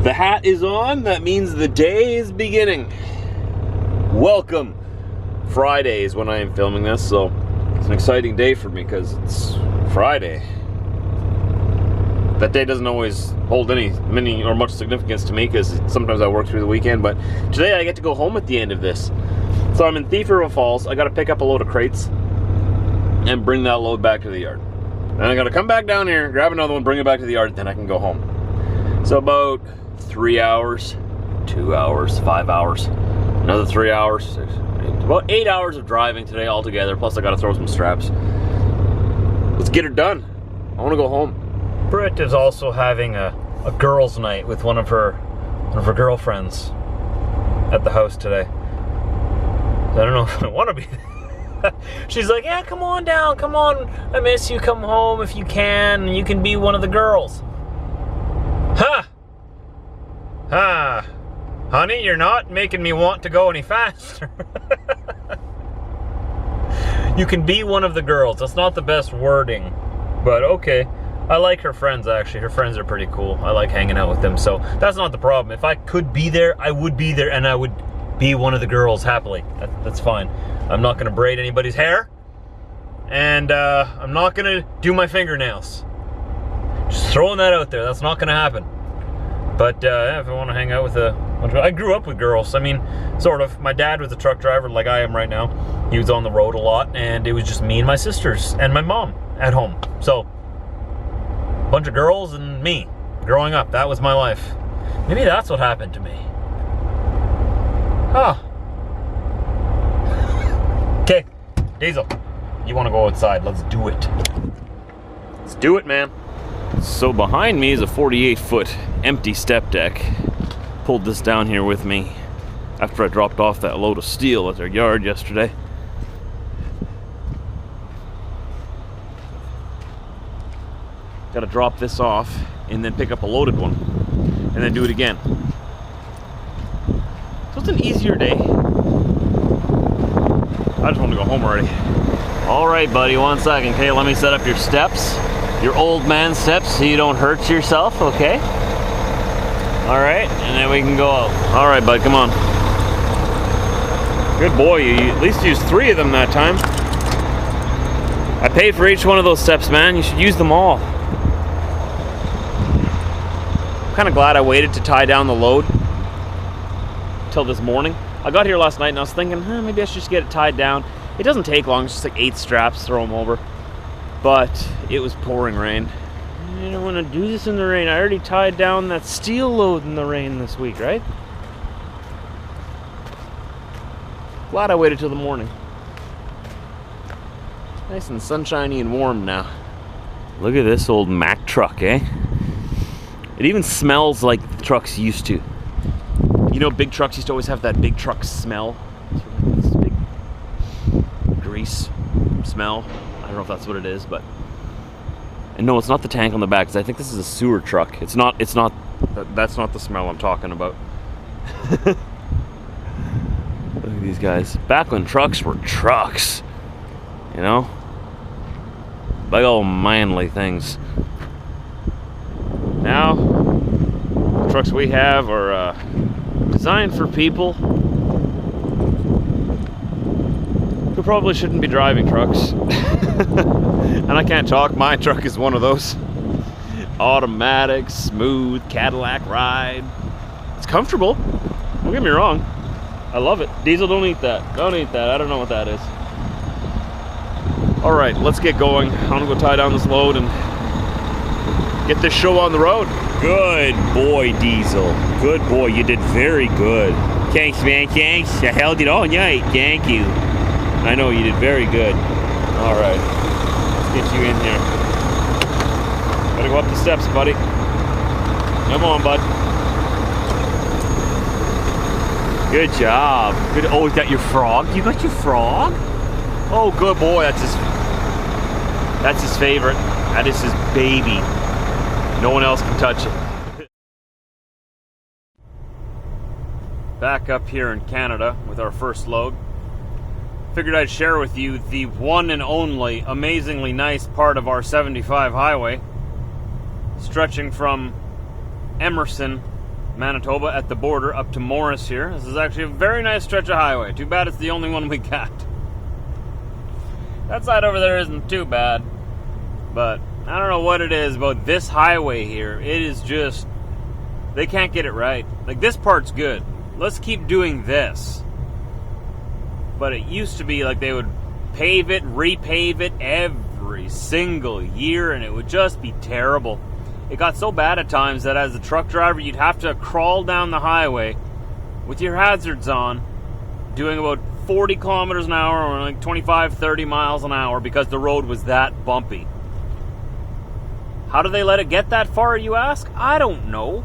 The hat is on. That means the day is beginning. Welcome. Friday is when I am filming this, so it's an exciting day for me because it's Friday. That day doesn't always hold any or much significance to me because sometimes I work through the weekend, but today I get to go home at the end of this. So I'm in Thief River Falls. I got to pick up a load of crates and bring that load back to the yard. Then I got to come back down here, grab another one, bring it back to the yard, then I can go home. So about 3 hours, 2 hours, 5 hours, another 3 hours, about 8 hours of driving today altogether, plus I gotta throw some straps. Let's get it done. I wanna go home. Brit is also having a girls' night with one of her girlfriends at the house today. I don't know if I wanna be there. She's like, yeah, come on down, come on, I miss you, come home if you can, and you can be one of the girls. Ha! Ha! Honey, you're not making me want to go any faster. You can be one of the girls. That's not the best wording, but okay. I like her friends, actually. Her friends are pretty cool. I like hanging out with them, so that's not the problem. If I could be there, I would be there, and I would be one of the girls happily. That's fine. I'm not going to braid anybody's hair, and I'm not going to do my fingernails. Just throwing that out there. That's not going to happen. But yeah, if I want to hang out with I grew up with girls. I mean, sort of. My dad was a truck driver like I am right now. He was on the road a lot, and it was just me and my sisters and my mom at home. So, a bunch of girls and me growing up. That was my life. Maybe that's what happened to me. Huh. Okay, Diesel, you want to go outside. Let's do it. Let's do it, man. So behind me is a 48-foot empty step deck. Pulled this down here with me after I dropped off that load of steel at their yard yesterday. Got to drop this off and then pick up a loaded one and then do it again. So it's an easier day. I just want to go home already. All right, buddy, 1 second. Okay, let me set up your steps. Your old man steps so you don't hurt yourself, okay? All right, and then we can go out. All right, bud, come on. Good boy, you at least used 3 of them that time. I paid for each one of those steps, man. You should use them all. I'm kind of glad I waited to tie down the load till this morning. I got here last night and I was thinking, maybe I should just get it tied down. It doesn't take long, it's just like 8 straps, throw them over. But it was pouring rain. I don't want to do this in the rain. I already tied down that steel load in the rain this week, right? Glad I waited till the morning. Nice and sunshiny and warm now. Look at this old Mack truck, eh? It even smells like the trucks used to. You know, big trucks used to always have that big truck smell. This big grease smell. I don't know if that's what it is, but... And no, it's not the tank on the back, because I think this is a sewer truck. That's not the smell I'm talking about. Look at these guys. Back when trucks were trucks, you know? Big old manly things. Now, the trucks we have are designed for people who probably shouldn't be driving trucks. And I can't talk, my truck is one of those. Automatic, smooth, Cadillac ride. It's comfortable, don't get me wrong. I love it. Diesel, don't eat that. Don't eat that, I don't know what that is. Alright, let's get going. I'm gonna go tie down this load and get this show on the road. Good boy, Diesel. Good boy, you did very good. Thanks, man, thanks. I held it all night, thank you. I know you did very good. Alright, let's get you in here. Gotta go up the steps, buddy. Come on, bud. Good job. Good. Oh, is that your frog? You got your frog? Oh, good boy. That's his favorite. That is his baby. No one else can touch it. Back up here in Canada with our first load. Figured I'd share with you the one and only amazingly nice part of our 75 highway, stretching from Emerson Manitoba at the border up to Morris here. This is actually a very nice stretch of highway. Too bad it's the only one we got. That side over there isn't too bad. But I don't know what it is about this highway here. It is just, they can't get it right. Like, this part's good. Let's keep doing this. But it used to be like they would pave it, repave it every single year, and it would just be terrible. It got so bad at times that as a truck driver, you'd have to crawl down the highway with your hazards on, doing about 40 kilometers an hour or like 25, 30 miles an hour because the road was that bumpy. How do they let it get that far, you ask? I don't know.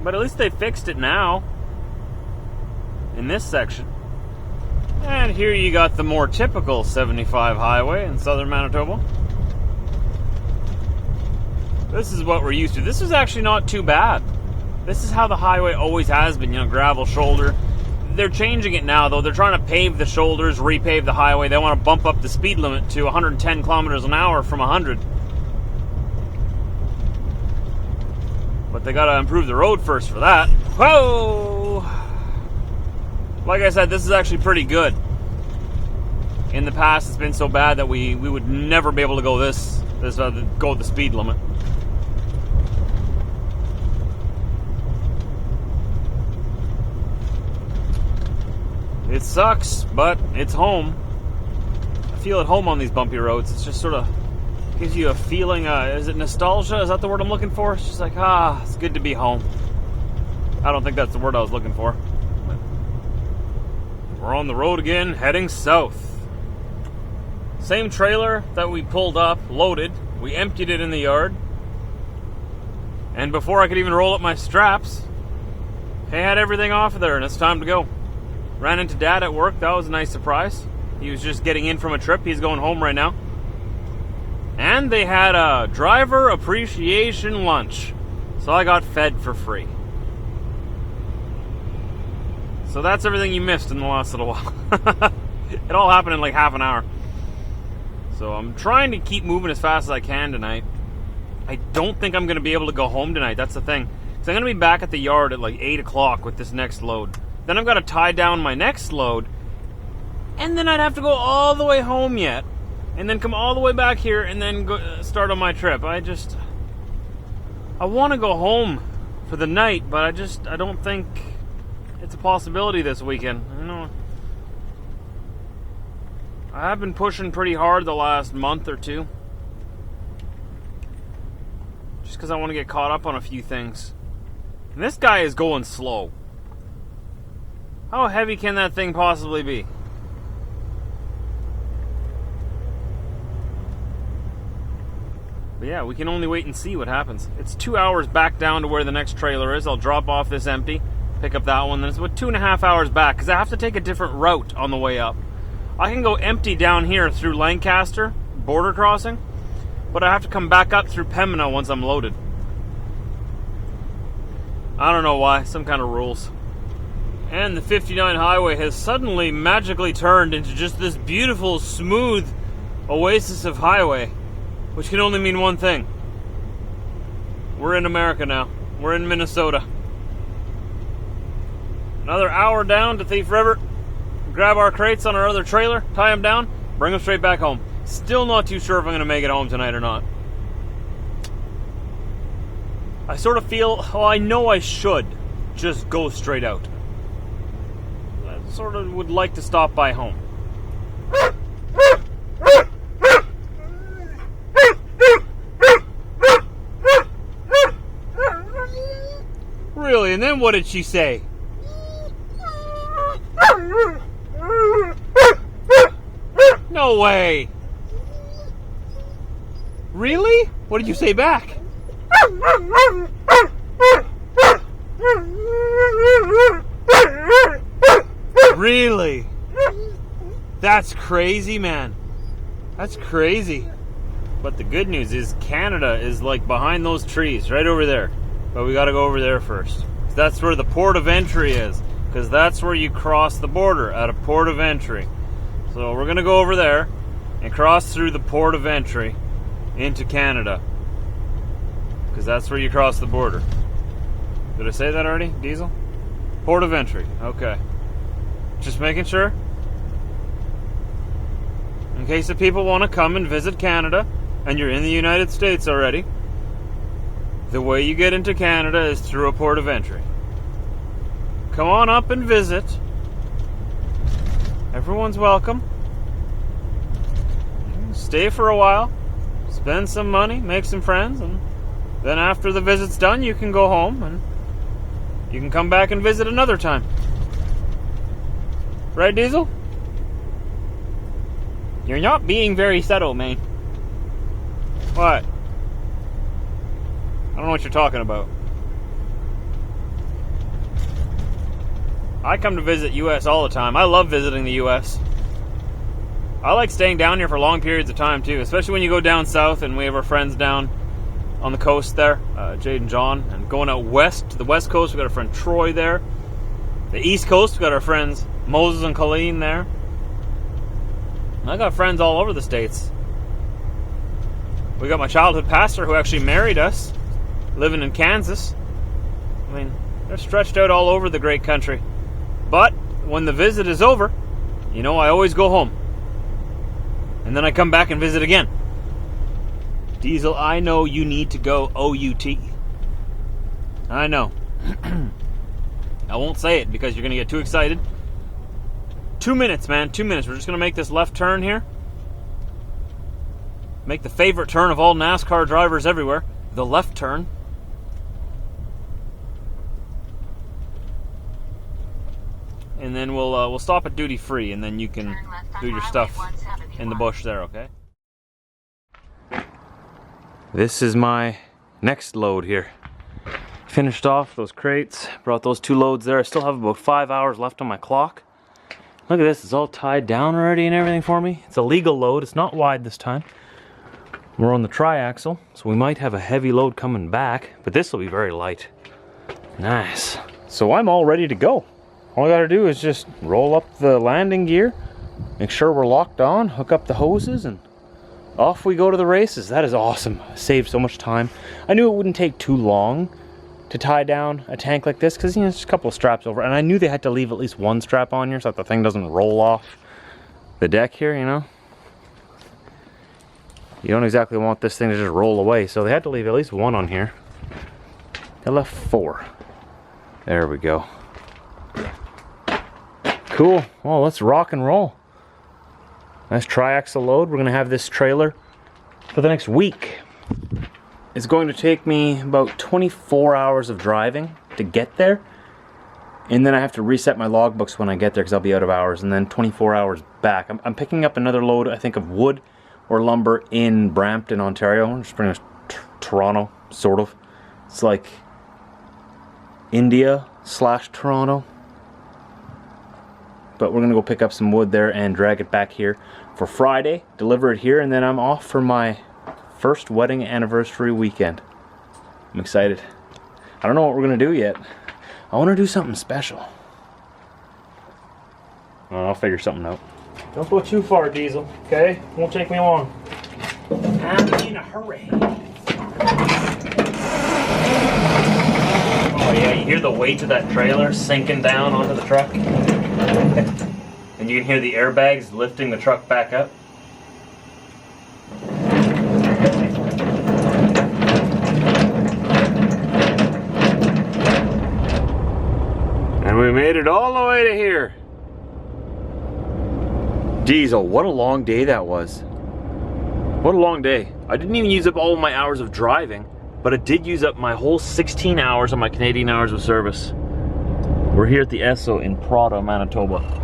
But at least they fixed it now in this section. And here you got the more typical 75 highway in southern Manitoba. This is what we're used to. This is actually not too bad. This is how the highway always has been, gravel shoulder. They're changing it now, though. They're trying to pave the shoulders, repave the highway. They want to bump up the speed limit to 110 kilometers an hour from 100. But they got to improve the road first for that. Whoa! Like I said, this is actually pretty good. In the past, it's been so bad that we would never be able to go go the speed limit. It sucks, but it's home. I feel at home on these bumpy roads. It's just sort of gives you a feeling, is it nostalgia? Is that the word I'm looking for? It's just like, it's good to be home. I don't think that's the word I was looking for. We're on the road again, heading south. Same trailer that we pulled up, loaded. We emptied it in the yard. And before I could even roll up my straps, I had everything off of there, and it's time to go. Ran into Dad at work. That was a nice surprise. He was just getting in from a trip. He's going home right now. And they had a driver appreciation lunch. So I got fed for free. So that's everything you missed in the last little while. It all happened in like half an hour. So I'm trying to keep moving as fast as I can tonight. I don't think I'm going to be able to go home tonight. That's the thing. So I'm going to be back at the yard at like 8 o'clock with this next load. Then I've got to tie down my next load. And then I'd have to go all the way home yet. And then come all the way back here and then go start on my trip. I want to go home for the night, but I don't think it's a possibility this weekend. I have been pushing pretty hard the last month or two. Just because I want to get caught up on a few things. And this guy is going slow. How heavy can that thing possibly be? But yeah, we can only wait and see what happens. It's 2 hours back down to where the next trailer is. I'll drop off this empty, pick up that one. Then it's about 2.5 hours back because I have to take a different route on the way up. I can go empty down here through Lancaster, border crossing, but I have to come back up through Pembina once I'm loaded. I don't know why, some kind of rules. And the 59 highway has suddenly magically turned into just this beautiful, smooth oasis of highway, which can only mean one thing. We're in America now. We're in Minnesota. Another hour down to Thief River. Grab our crates on our other trailer, tie them down, bring them straight back home. Still not too sure if I'm going to make it home tonight or not. I sort of feel, I know I should just go straight out. I sort of would like to stop by home. Really? And then what did she say? No way. Really? What did you say back? Really? That's crazy, man. That's crazy. But the good news is Canada is like behind those trees right over there. But we got to go over there first. That's where the port of entry is. Because that's where you cross the border, at a port of entry. So we're going to go over there and cross through the port of entry into Canada. Because that's where you cross the border. Did I say that already? Diesel? Port of entry. Okay. Just making sure. In case the people want to come and visit Canada, and you're in the United States already, the way you get into Canada is through a port of entry. Come on up and visit. Everyone's welcome. Stay for a while, spend some money, make some friends, and then after the visit's done, you can go home and you can come back and visit another time. Right, Diesel? You're not being very subtle, man. What? I don't know what you're talking about. I come to visit US all the time. I love visiting the US. I like staying down here for long periods of time too, especially when you go down south, and we have our friends down on the coast there, Jade and John, and going out west to the west coast, we got our friend Troy there. The east coast, we got our friends Moses and Colleen there. I got friends all over the States. We got my childhood pastor who actually married us, living in Kansas. I mean, they're stretched out all over the great country. But when the visit is over, you know, I always go home. And then I come back and visit again. Diesel, I know you need to go OUT. I know. I won't say it because you're going to get too excited. 2 minutes, man. 2 minutes. We're just going to make this left turn here. Make the favorite turn of all NASCAR drivers everywhere. The left turn. And then we'll stop at duty free, and then you can do your stuff in the bush there, okay? This is my next load here. Finished off those crates, brought those 2 loads there. I still have about 5 hours left on my clock. Look at this, it's all tied down already and everything for me. It's a legal load, it's not wide this time. We're on the triaxle, so we might have a heavy load coming back, but this will be very light. Nice. So I'm all ready to go. All I gotta do is just roll up the landing gear, make sure we're locked on, hook up the hoses, and off we go to the races. That is awesome. Saved so much time. I knew it wouldn't take too long to tie down a tank like this because, you know, it's just a couple of straps over. And I knew they had to leave at least one strap on here so that the thing doesn't roll off the deck here, you know. You don't exactly want this thing to just roll away. So they had to leave at least one on here. They left 4. There we go. Cool. Well, let's rock and roll. Nice triaxle load. We're going to have this trailer for the next week. It's going to take me about 24 hours of driving to get there. And then I have to reset my logbooks when I get there because I'll be out of hours. And then 24 hours back. I'm picking up another load, I think, of wood or lumber in Brampton, Ontario. Just pretty much Toronto, sort of. It's like India/Toronto. But we're going to go pick up some wood there and drag it back here for Friday, deliver it here, and then I'm off for my first wedding anniversary weekend. I'm excited. I don't know what we're going to do yet. I want to do something special. Well, I'll figure something out. Don't go too far, Diesel, okay? Won't take me long. I'm in a hurry. Oh yeah, you hear the weight of that trailer sinking down onto the truck? And you can hear the airbags lifting the truck back up. And we made it all the way to here. Diesel, what a long day that was. What a long day. I didn't even use up all of my hours of driving, but it did use up my whole 16 hours of my Canadian hours of service. We're here at the Esso in Prado, Manitoba.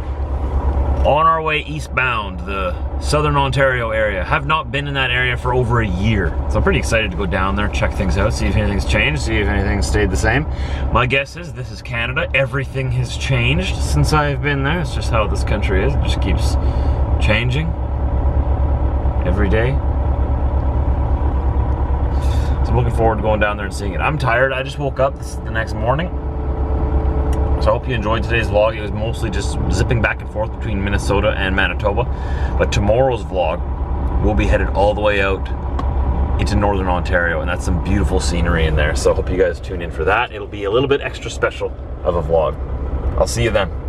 On our way eastbound, the southern Ontario area. Have not been in that area for over a year. So I'm pretty excited to go down there, check things out, see if anything's changed, see if anything's stayed the same. My guess is this is Canada. Everything has changed since I've been there. It's just how this country is. It just keeps changing every day. So I'm looking forward to going down there and seeing it. I'm tired. I just woke up the next morning. So I hope you enjoyed today's vlog. It was mostly just zipping back and forth between Minnesota and Manitoba. But tomorrow's vlog, we'll be headed all the way out into Northern Ontario, and that's some beautiful scenery in there. So I hope you guys tune in for that. It'll be a little bit extra special of a vlog. I'll see you then.